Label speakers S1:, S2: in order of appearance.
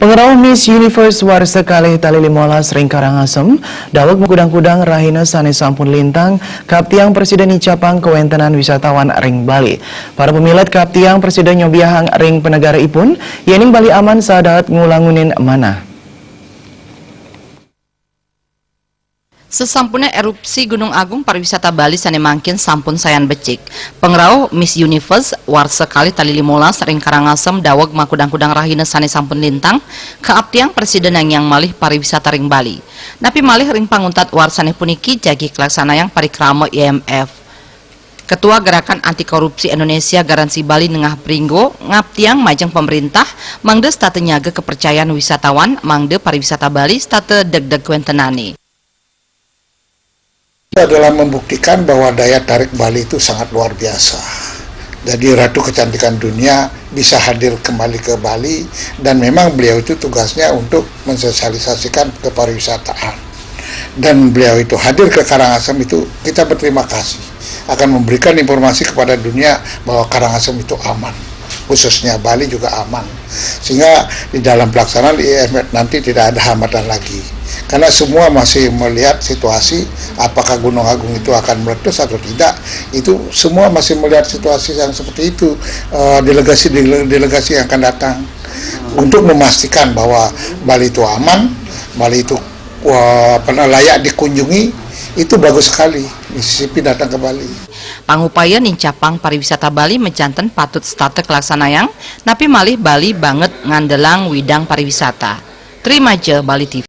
S1: Pengerawah Miss Universe warsa kalih tali limolas ring Karangasem, daweg mengkudang-kudang rahina sanes sampun lintang, kaptiang Presiden Icapang kewentenan wisatawan ring Bali. Para pemilat kaptiang Presiden nyobiahang ring penegara ipun, yening Bali aman sadat ngulangunin mana.
S2: Sesampuna erupsi Gunung Agung pariwisata Bali sanemangkin sampun sayan becik. Pengrau Miss Universe warsa kali tali limolas ring Karangasem daweg makudang-kudang rahina sane sampun lintang keaptiang presiden yang malih pariwisata ring Bali. Napi malih ring panguntat warsane puniki jagi kelaksanayang parikrama IMF. Ketua Gerakan Anti Korupsi Indonesia Garansi Bali Nengah Pringgo ngaptiang majeng pemerintah mangde state nyaga kepercayaan wisatawan mangde pariwisata Bali state deg-deg kuentenani.
S3: Adalah membuktikan bahwa daya tarik Bali itu sangat luar biasa. Jadi Ratu Kecantikan Dunia bisa hadir kembali ke Bali dan memang beliau itu tugasnya untuk mensosialisasikan kepariwisataan. Dan beliau itu hadir ke Karangasem itu kita berterima kasih akan memberikan informasi kepada dunia bahwa Karangasem itu aman. Khususnya Bali juga aman. Sehingga di dalam pelaksanaan IMF nanti tidak ada hambatan lagi. Karena semua masih melihat situasi apakah Gunung Agung itu akan meletus atau tidak, itu semua masih melihat situasi yang seperti itu. Delegasi yang akan datang untuk memastikan bahwa Bali itu aman, Bali itu layak dikunjungi, itu bagus sekali Mississippi datang ke Bali.
S2: Pangupaya Nincapang pariwisata Bali menjanten patut state kelaksanayang, napi malih Bali banget ngandelang widang pariwisata. Terima je Bali TV.